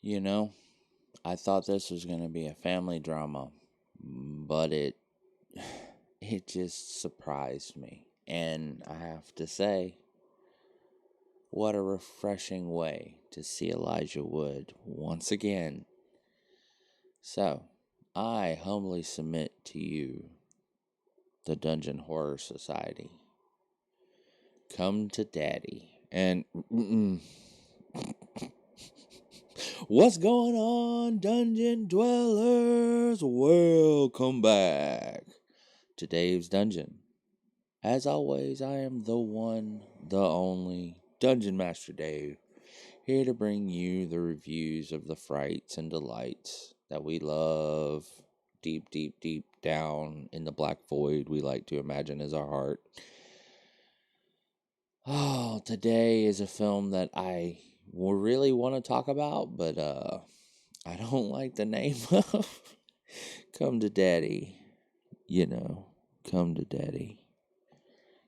You know, I thought this was going to be a family drama, but it just surprised me. And I have to say, what a refreshing way to see Elijah Wood once again. So, I humbly submit to you, the Dungeon Horror Society. Come to Daddy. And what's going on, Dungeon Dwellers? Welcome back to Dave's Dungeon. As always, I am the one, the only Dungeon Master Dave, here to bring you the reviews of the frights and delights that we love deep, deep, deep down in the black void we like to imagine as our heart. Oh, today is a film that I really want to talk about, but I don't like the name of. Come to Daddy. Come to Daddy.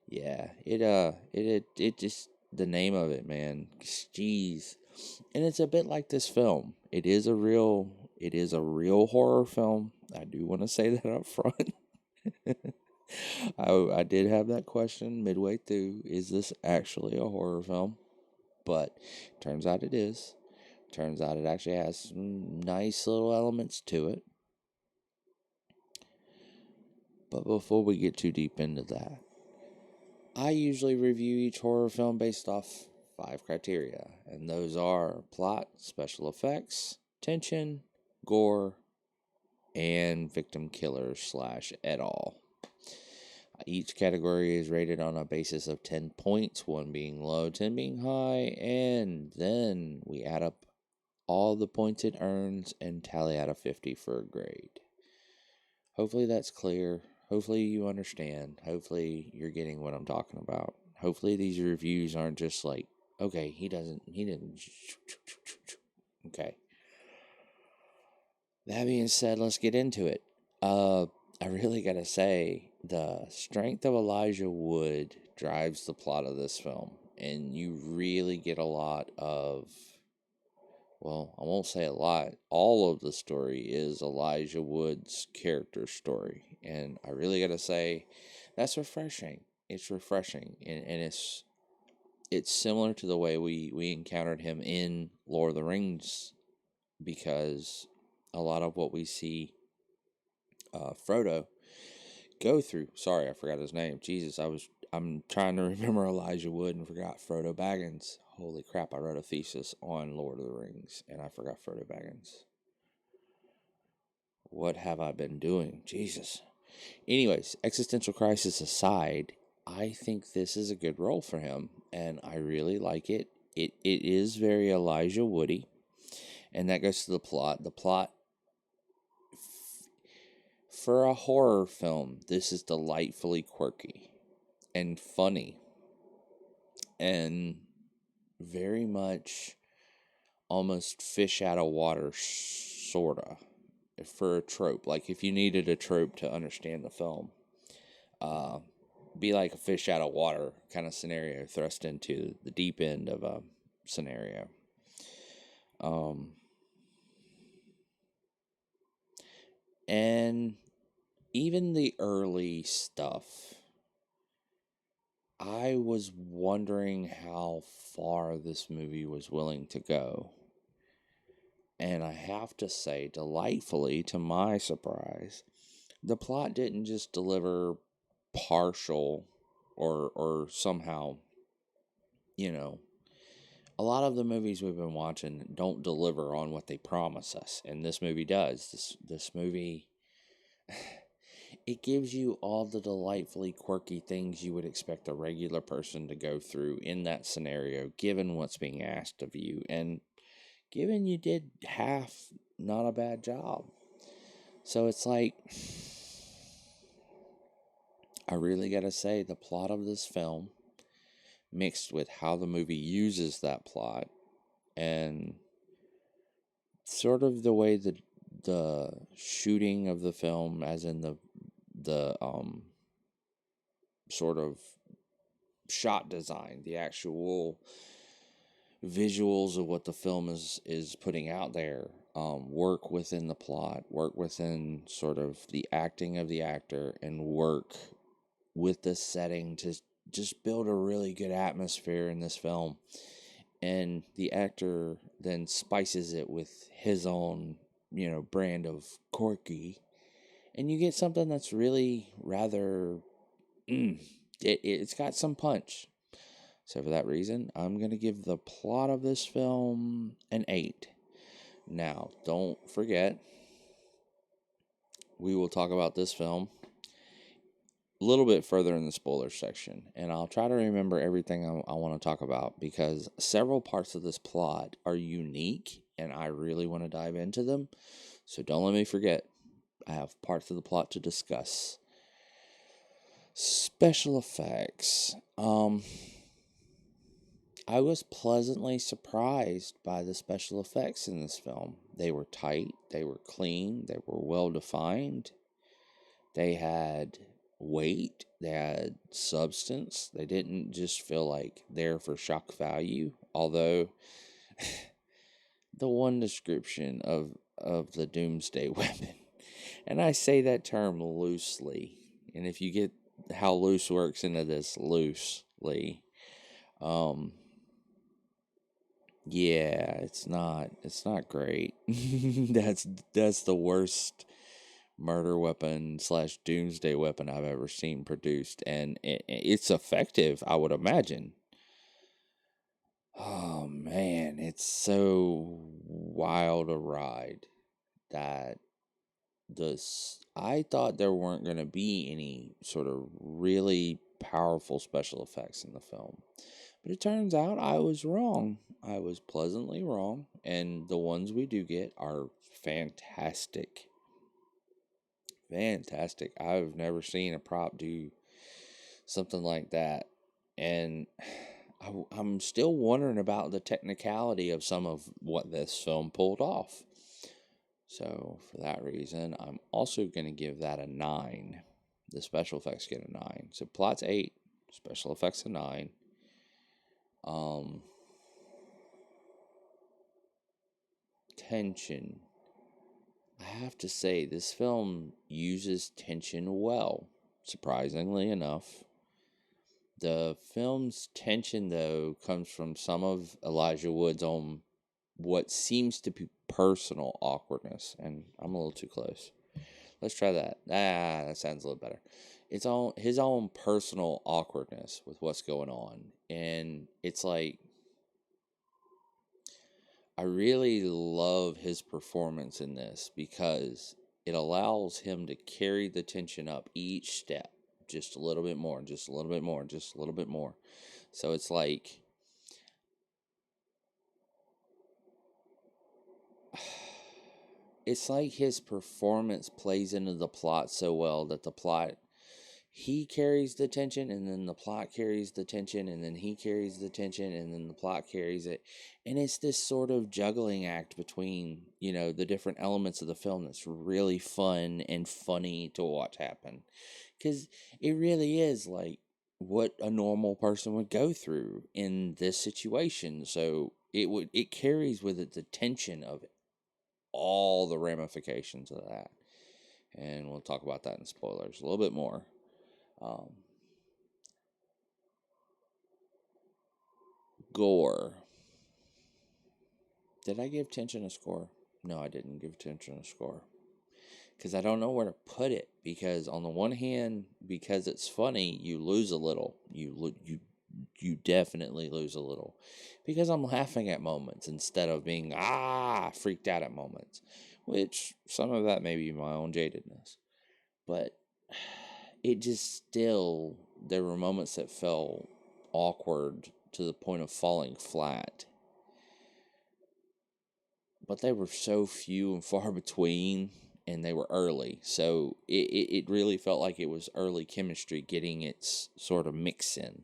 Yeah, it just, the name of it, man. Jeez. And it's a bit like this film. It is a real horror film. I do want to say that up front. I did have that question midway through. Is this actually a horror film? But turns out it is. Turns out it actually has some nice little elements to it. But before we get too deep into that, I usually review each horror film based off 5 criteria, and those are plot, special effects, tension, gore, and victim killer / et al. Each category is rated on a basis of 10 points, 1 being low, 10 being high, and then we add up all the points it earns and tally out of 50 for a grade. Hopefully that's clear. Hopefully you understand. Hopefully you're getting what I'm talking about. Hopefully these reviews aren't just like, okay, he didn't. Okay. That being said, let's get into it. I really gotta say, the strength of Elijah Wood drives the plot of this film, and you really get a lot of, well, I won't say a lot. All of the story is Elijah Wood's character story, and I really gotta say, that's refreshing. It's refreshing, and it's similar to the way we encountered him in Lord of the Rings, because a lot of what we see Frodo go through. Sorry, I forgot his name. Jesus, I'm trying to remember Elijah Wood and forgot Frodo Baggins. Holy crap, I wrote a thesis on Lord of the Rings and I forgot Frodo Baggins. What have I been doing? Jesus. Anyways, existential crisis aside, I think this is a good role for him and I really like it. It is very Elijah Woody, and that goes to the plot. The plot, for a horror film, this is delightfully quirky and funny and very much almost fish out of water, sorta, for a trope. Like if you needed a trope to understand the film, uh, be like a fish out of water kind of scenario thrust into the deep end of a scenario. And even the early stuff, I was wondering how far this movie was willing to go. And I have to say, delightfully, to my surprise, the plot didn't just deliver partial or somehow, a lot of the movies we've been watching don't deliver on what they promise us. And this movie does. This movie, it gives you all the delightfully quirky things you would expect a regular person to go through in that scenario, given what's being asked of you. And given you did half, not a bad job. So it's like, I really gotta say, the plot of this film, mixed with how the movie uses that plot, and sort of the way that the shooting of the film, as in the sort of shot design, the actual visuals of what the film is putting out there work within the plot, work within sort of the acting of the actor, and work with the setting to just build a really good atmosphere in this film. And the actor then spices it with his own, brand of quirky, and you get something that's really rather, it's got some punch. So for that reason, I'm going to give the plot of this film an 8. Now, don't forget, we will talk about this film a little bit further in the spoiler section, and I'll try to remember everything I want to talk about, because several parts of this plot are unique and I really want to dive into them. So don't let me forget, I have parts of the plot to discuss. Special effects. I was pleasantly surprised by the special effects in this film. They were tight, they were clean, they were well defined. They had weight, they had substance. They didn't just feel like there for shock value. Although the one description of the doomsday weapon, and I say that term loosely, and if you get how loose works into this loosely, yeah, it's not great. that's the worst murder weapon / doomsday weapon I've ever seen produced, and it's effective, I would imagine. Oh man, it's so wild a ride that I thought there weren't going to be any sort of really powerful special effects in the film. But it turns out I was wrong. I was pleasantly wrong, and the ones we do get are fantastic. Fantastic. I've never seen a prop do something like that. And I'm still wondering about the technicality of some of what this film pulled off. So, for that reason, I'm also going to give that a 9. The special effects get a 9. So, plot's 8, special effects a 9. Tension. I have to say, this film uses tension well, surprisingly enough. The film's tension, though, comes from some of Elijah Wood's own what seems to be personal awkwardness. And I'm a little too close. Let's try that. That sounds a little better. It's on his own personal awkwardness with what's going on. And it's like, I really love his performance in this because it allows him to carry the tension up each step just a little bit more, just a little bit more, just a little bit more. So it's like, his performance plays into the plot so well that the plot, he carries the tension, and then the plot carries the tension, and then he carries the tension, and then the plot carries it. And it's this sort of juggling act between, the different elements of the film that's really fun and funny to watch happen. Because it really is like what a normal person would go through in this situation. So it carries with it the tension of all the ramifications of that. And we'll talk about that in spoilers a little bit more. Gore. Did I give tension a score? No, I didn't give tension a score. Because I don't know where to put it. Because on the one hand, because it's funny, you lose a little. You definitely lose a little. Because I'm laughing at moments instead of being freaked out at moments. Which some of that may be my own jadedness. But it just still, there were moments that felt awkward to the point of falling flat. But they were so few and far between, and they were early. So it really felt like it was early chemistry getting its sort of mix in.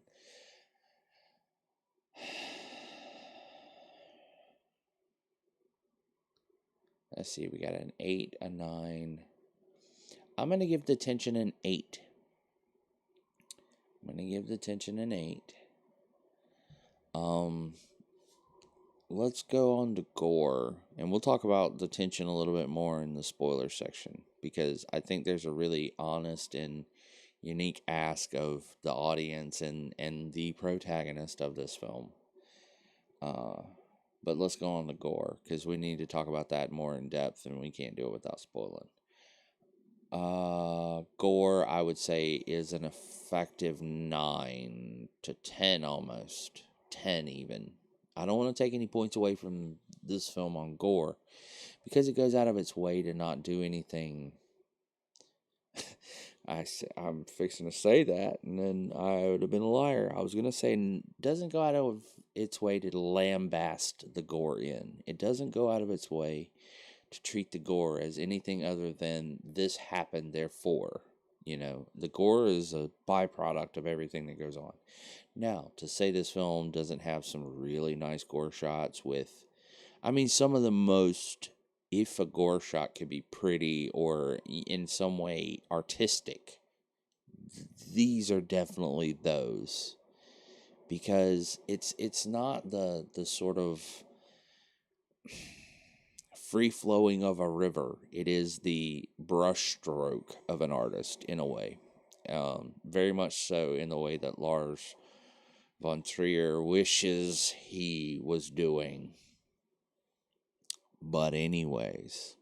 Let's see, we got an 8, a 9. I'm going to give the tension an 8. I'm going to give the tension an 8. let's go on to gore, and we'll talk about the tension a little bit more in the spoiler section, because I think there's a really honest and unique ask of the audience and the protagonist of this film. But let's go on to gore, because we need to talk about that more in depth, and we can't do it without spoiling. Gore, I would say, is an effective 9 to 10 almost. 10 even. I don't want to take any points away from this film on gore, because it goes out of its way to not do anything. I'm fixing to say that, and then I would have been a liar. I was going to say, doesn't go out of its way to lambast the gore in. It doesn't go out of its way to treat the gore as anything other than this happened, therefore. The gore is a byproduct of everything that goes on. Now, to say this film doesn't have some really nice gore shots with, some of the most, if a gore shot could be pretty or in some way artistic, these are definitely those. Because it's not the sort of free flowing of a river. It is the brushstroke of an artist in a way. Very much so in the way that Lars von Trier wishes he was doing. But anyways,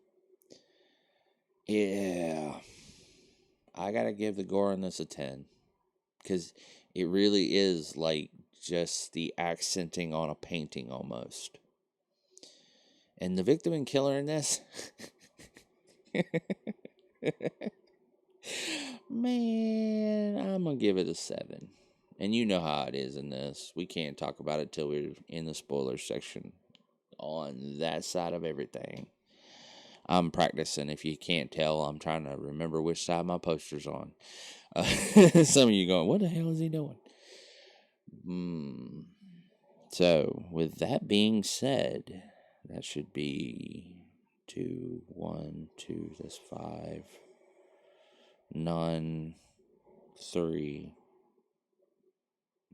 yeah, I gotta give the gore on this a 10. Because it really is like just the accenting on a painting almost. And the victim and killer in this, man, I'm going to give it a 7. And you know how it is in this. We can't talk about it till we're in the spoilers section on that side of everything. I'm practicing. If you can't tell, I'm trying to remember which side my poster's on. Some of you going, what the hell is he doing? So, with that being said, that should be 2, 1, 2, that's 5, 9, 3.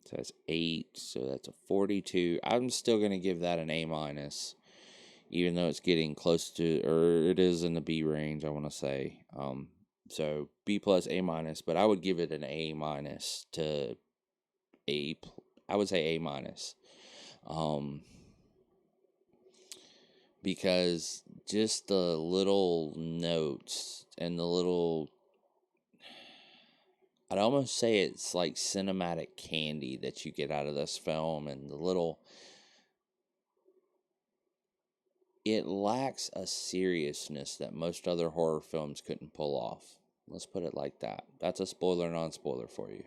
So that's 8, so that's a 42. I'm still going to give that an A minus, even though it's getting close to, or it is in the B range, I want to say. So B plus, A minus, but I would give it an A minus to A. I would say A minus. Because just the little notes and the little, I'd almost say it's like cinematic candy that you get out of this film, and it lacks a seriousness that most other horror films couldn't pull off. Let's put it like that. That's a spoiler, non-spoiler for you.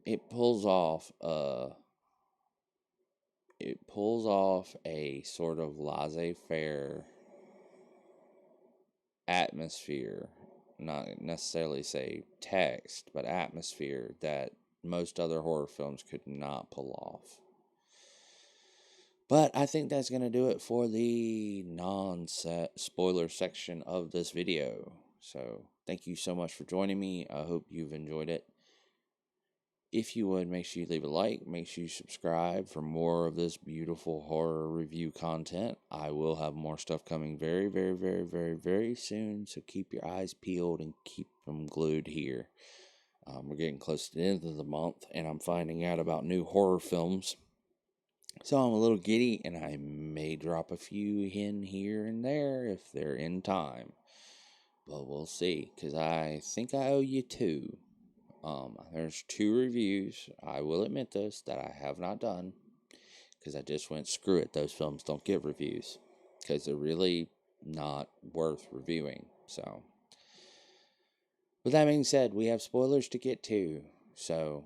It pulls off a sort of laissez-faire atmosphere, not necessarily say text, but atmosphere that most other horror films could not pull off. But I think that's going to do it for the non-spoiler section of this video. So thank you so much for joining me. I hope you've enjoyed it. If you would, make sure you leave a like, make sure you subscribe for more of this beautiful horror review content. I will have more stuff coming very, very, very, very, very soon, so keep your eyes peeled and keep them glued here. We're getting close to the end of the month, and I'm finding out about new horror films. So I'm a little giddy, and I may drop a few in here and there if they're in time. But we'll see, because I think I owe you 2. There's 2 reviews, I will admit this, that I have not done, because I just went, screw it, those films don't get reviews, because they're really not worth reviewing. So, with that being said, we have spoilers to get to, so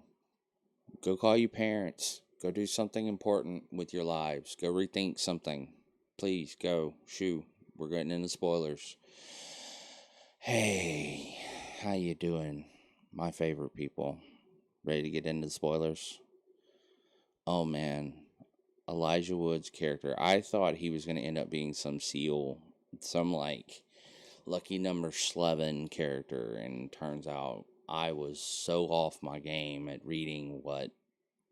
go call your parents, go do something important with your lives, go rethink something, please go, shoo, we're getting into spoilers. Hey, how you doing? My favorite people. Ready to get into the spoilers? Oh man, Elijah Wood's character. I thought he was going to end up being some SEAL, some like lucky number 11 character, and turns out I was so off my game at reading what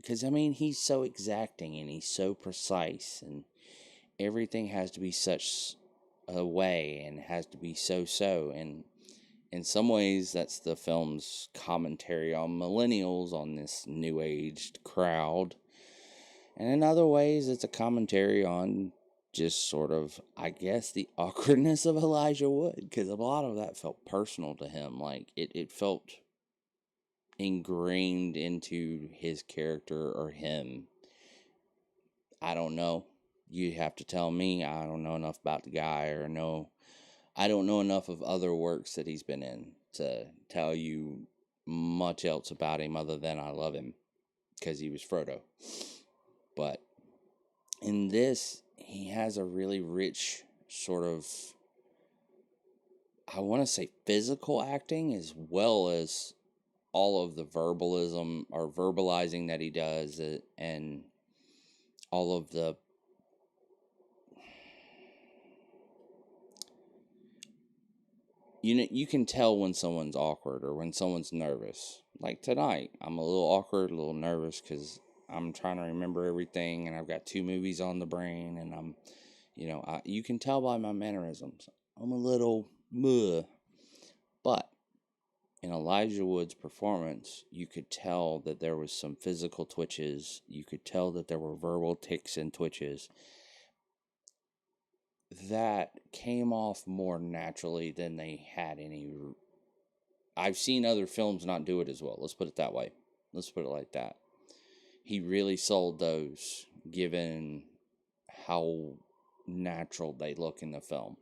because I mean, he's so exacting and he's so precise, and everything has to be such a way and has to be so. And in some ways, that's the film's commentary on millennials, on this new aged crowd. And in other ways, it's a commentary on just sort of, I guess, the awkwardness of Elijah Wood, because a lot of that felt personal to him. Like, it felt ingrained into his character or him. I don't know. You have to tell me. I don't know enough about the guy, or know. I don't know enough of other works that he's been in to tell you much else about him other than I love him because he was Frodo. But in this, he has a really rich sort of, I want to say, physical acting, as well as all of the verbalism or verbalizing that he does, and all of the you can tell when someone's awkward or when someone's nervous. Like tonight, I'm a little awkward, a little nervous because I'm trying to remember everything, and I've got 2 movies on the brain, and I'm, you can tell by my mannerisms. I'm a little muh. But in Elijah Wood's performance, you could tell that there was some physical twitches. You could tell that there were verbal tics and twitches that came off more naturally than they had any. I've seen other films not do it as well. Let's put it that way. Let's put it like that. He really sold those, given how natural they look in the film.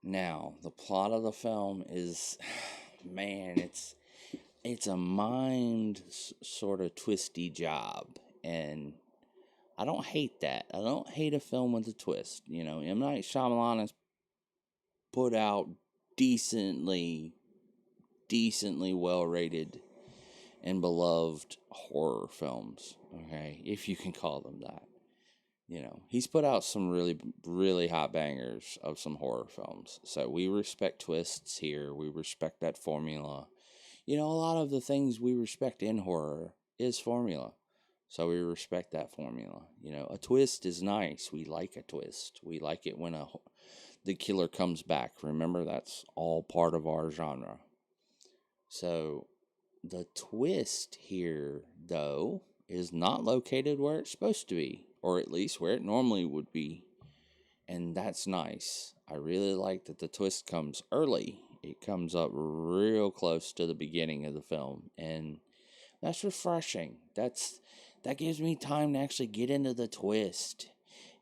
Now, the plot of the film is, man, it's a mind sort of twisty job, and I don't hate that. I don't hate a film with a twist. M. Night Shyamalan has put out decently well rated and beloved horror films. Okay, if you can call them that. He's put out some really, really hot bangers of some horror films. So we respect twists here. We respect that formula. A lot of the things we respect in horror is formula. So we respect that formula. A twist is nice. We like a twist. We like it when the killer comes back. Remember, that's all part of our genre. So the twist here, though, is not located where it's supposed to be, or at least where it normally would be. And that's nice. I really like that the twist comes early. It comes up real close to the beginning of the film, and that's refreshing. That gives me time to actually get into the twist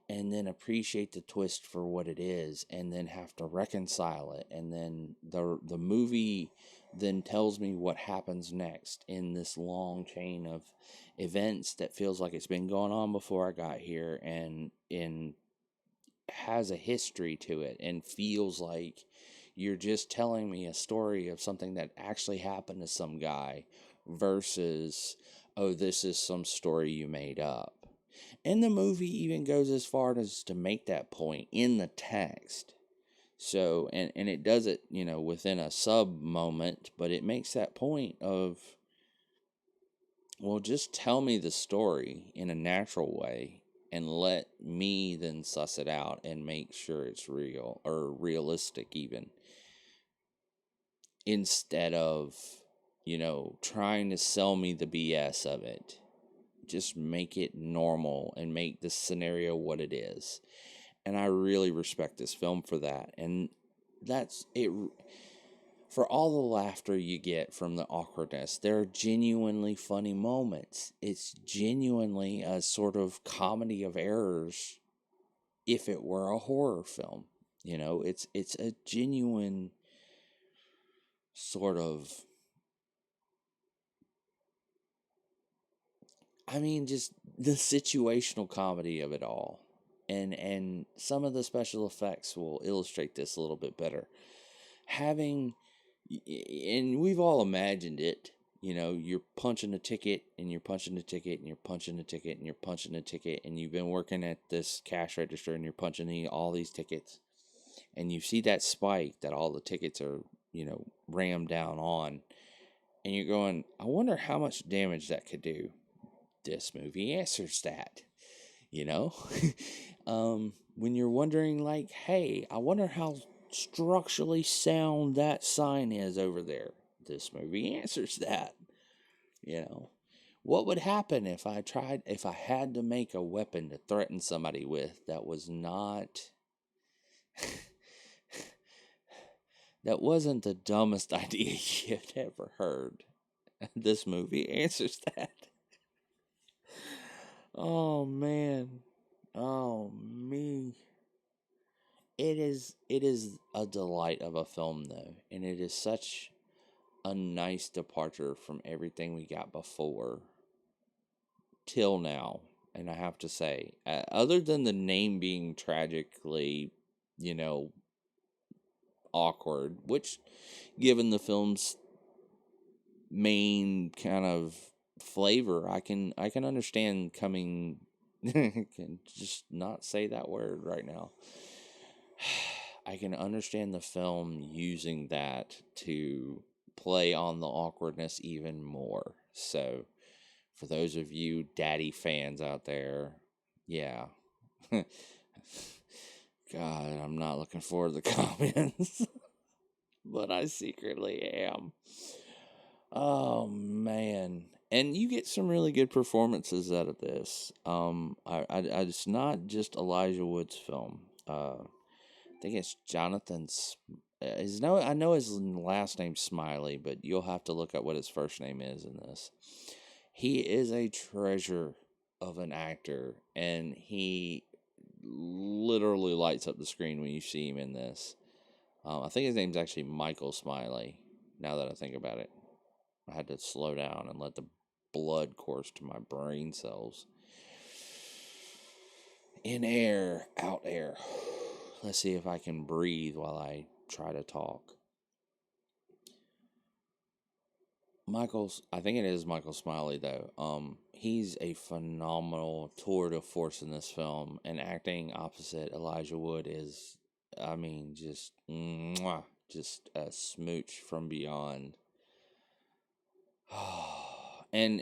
and then appreciate the twist for what it is, and then have to reconcile it, and then the movie then tells me what happens next in this long chain of events that feels like it's been going on before I got here, and has a history to it, and feels like you're just telling me a story of something that actually happened to some guy versus, oh, this is some story you made up. And the movie even goes as far as to make that point in the text. So, and it does it, within a sub moment, but it makes that point of, well, just tell me the story in a natural way and let me then suss it out and make sure it's real or realistic even. Instead of, trying to sell me the BS of it. Just make it normal and make the scenario what it is. And I really respect this film for that. And that's it. For all the laughter you get from the awkwardness, there are genuinely funny moments. It's genuinely a sort of comedy of errors if it were a horror film. It's a genuine sort of, just the situational comedy of it all. And some of the special effects will illustrate this a little bit better. And we've all imagined it, you're punching a ticket, and you're punching a ticket, and you're punching a ticket, and you're punching a ticket, and you've been working at this cash register, and you're punching all these tickets, and you see that spike that all the tickets are, rammed down on, And you're going, I wonder how much damage that could do. This movie answers that, you know? When you're wondering, like, hey, I wonder how structurally sound that sign is over there. This movie answers that, you know? What would happen if I had to make a weapon to threaten somebody with that was not, that wasn't the dumbest idea you'd ever heard? This movie answers that. Oh man. Oh me. It is a delight of a film though, and it is such a nice departure from everything we got before till now. And I have to say, other than the name being tragically, you know, awkward, which given the film's main kind of flavor, I can understand coming can just not say that word right now. I can understand the film using that to play on the awkwardness even more. So, for those of you daddy fans out there, yeah. God, I'm not looking forward to the comments, but I secretly am. Oh man, and you get some really good performances out of this. It's not just Elijah Wood's film. I think it's Jonathan's. His no, I know his last name's Smiley, but you'll have to look up what his first name is in this. He is a treasure of an actor, and he literally lights up the screen when you see him in this. I think his name's actually Michael Smiley. Now that I think about it, I had to slow down and let the blood course to my brain cells. In air, out air. Let's see if I can breathe while I try to talk. I think it is Michael Smiley though. He's a phenomenal tour de force in this film, and acting opposite Elijah Wood is, I mean, just mwah, just a smooch from beyond. and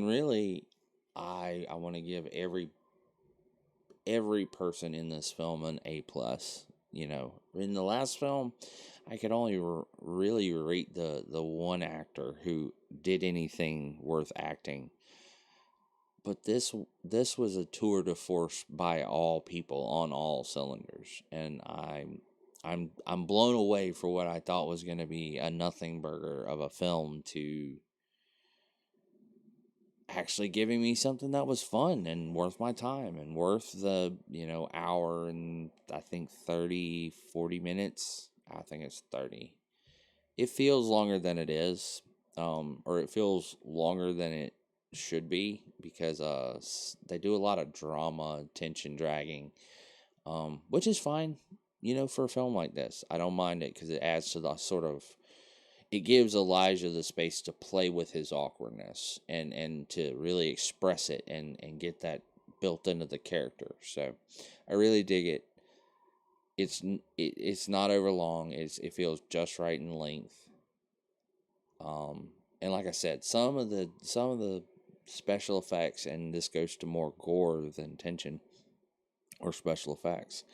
really, I want to give every person in this film an A+. You know, in the last film, I could only really rate the one actor who did anything worth acting. But this was a tour de force by all people on all cylinders, and I'm blown away for what I thought was going to be a nothing burger of a film to actually giving me something that was fun and worth my time and worth the, hour and I think 40 minutes. I think it's 30. It feels longer than it is, or it feels longer than it should be because they do a lot of drama, tension dragging, which is fine, for a film like this. I don't mind it because it adds to the sort of, it gives Elijah the space to play with his awkwardness and to really express it and get that built into the character. So I really dig it. It's not over long. It feels just right in length. And like I said, some of the special effects, and this goes to more gore than tension or special effects.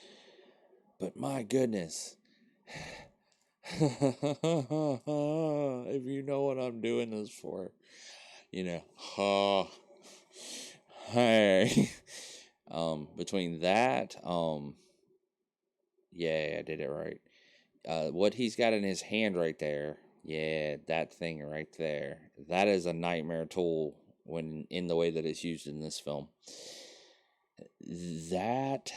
But my goodness. If you know what I'm doing this for, hey, between that, yeah, I did it right. What he's got in his hand right there, yeah, that thing right there, that is a nightmare tool when in the way that it's used in this film. That,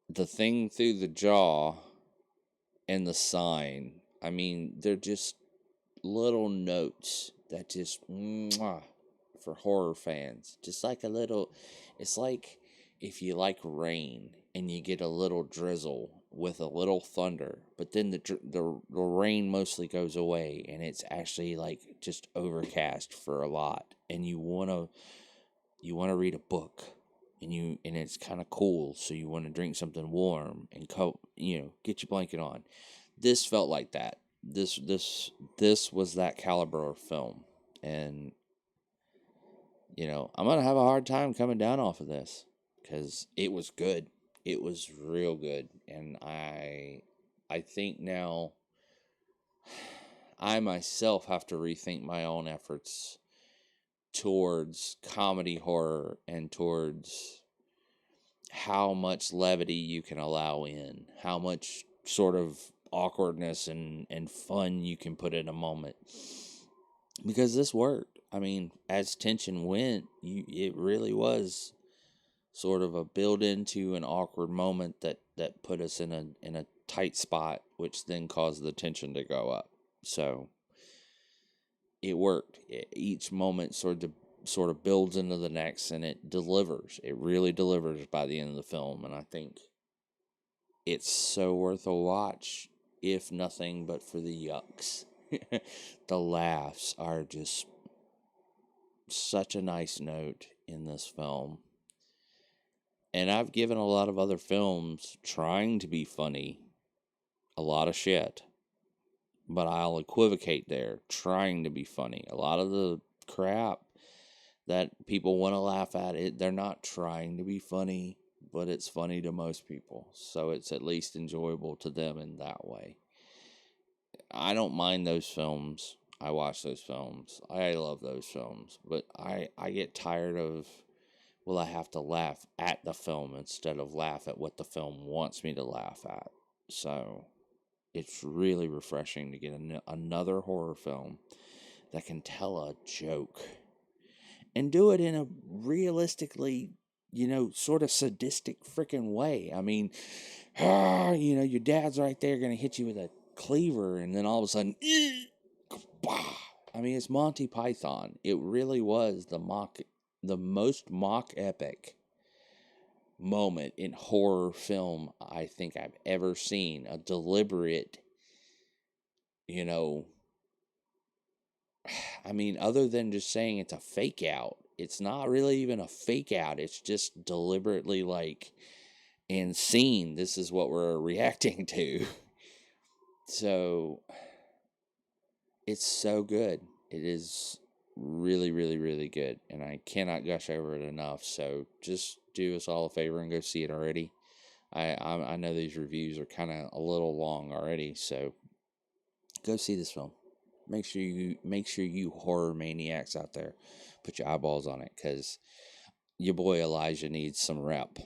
the thing through the jaw and the sign, I mean, they're just little notes that just mwah, for horror fans, just like a little, it's like if you like rain and you get a little drizzle with a little thunder, but then the rain mostly goes away and it's actually like just overcast for a lot, and you want to read a book, and it's kind of cool, so you want to drink something warm and get your blanket on. This felt like that. this was that caliber of film, and I'm gonna have a hard time coming down off of this because it was good. It was real good, and I think now I myself have to rethink my own efforts towards comedy horror and towards how much levity you can allow in, how much sort of awkwardness and fun you can put in a moment. Because this worked. I mean, as tension went, it really was sort of a build into an awkward moment that put us in a tight spot, which then caused the tension to go up. So it worked. Each moment sort of builds into the next, and it delivers. It really delivers by the end of the film, and I think it's so worth a watch, if nothing but for the yucks. The laughs are just such a nice note in this film. And I've given a lot of other films trying to be funny a lot of shit. But I'll equivocate there, trying to be funny. A lot of the crap that people want to laugh at, they're not trying to be funny, but it's funny to most people. So it's at least enjoyable to them in that way. I don't mind those films. I watch those films. I love those films. But I get tired of, well, I have to laugh at the film instead of laugh at what the film wants me to laugh at. So it's really refreshing to get another horror film that can tell a joke and do it in a realistically, sort of sadistic freaking way. I mean, your dad's right there going to hit you with a cleaver, and then all of a sudden, I mean, it's Monty Python. It really was the most mock epic moment in horror film I think I've ever seen. A deliberate, I mean, other than just saying it's a fake out, it's not really even a fake out. It's just deliberately like, and seen, this is what we're reacting to. So it's so good. It is really, really, really good. And I cannot gush over it enough. So just do us all a favor and go see it already. I know these reviews are kind of a little long already, so go see this film. Make sure you horror maniacs out there put your eyeballs on it, because your boy Elijah needs some rep.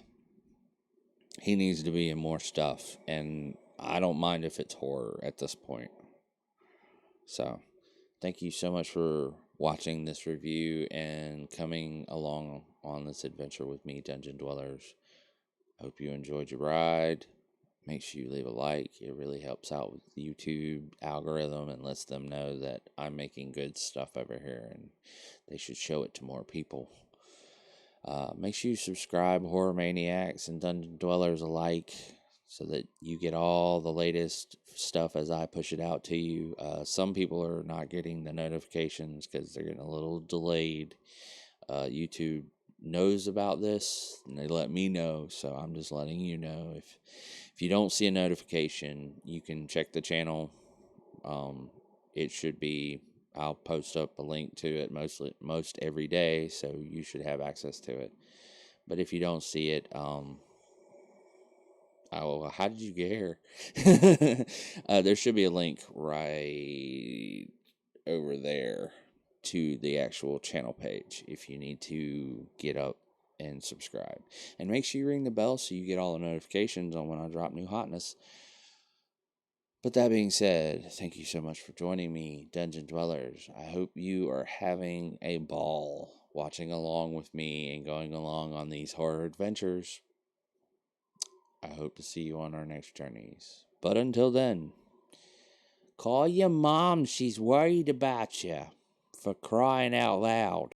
He needs to be in more stuff, and I don't mind if it's horror at this point. So thank you so much for watching this review and coming along on this adventure with me, Dungeon Dwellers. Hope you enjoyed your ride. Make sure you leave a like. It really helps out with the YouTube algorithm and lets them know that I'm making good stuff over here, and they should show it to more people. Make sure you subscribe, Horror Maniacs and Dungeon Dwellers alike, so that you get all the latest stuff as I push it out to you. Some people are not getting the notifications because they're getting a little delayed. YouTube knows about this, and they let me know, so I'm just letting you know. If you don't see a notification, you can check the channel. It should be, I'll post up a link to it most every day, so you should have access to it. But if you don't see it, how did you get here? There should be a link right over there to the actual channel page if you need to get up and subscribe. And make sure you ring the bell so you get all the notifications on when I drop new hotness. But that being said, thank you so much for joining me, Dungeon Dwellers. I hope you are having a ball watching along with me and going along on these horror adventures. I hope to see you on our next journeys. But until then, call your mom. She's worried about you, for crying out loud.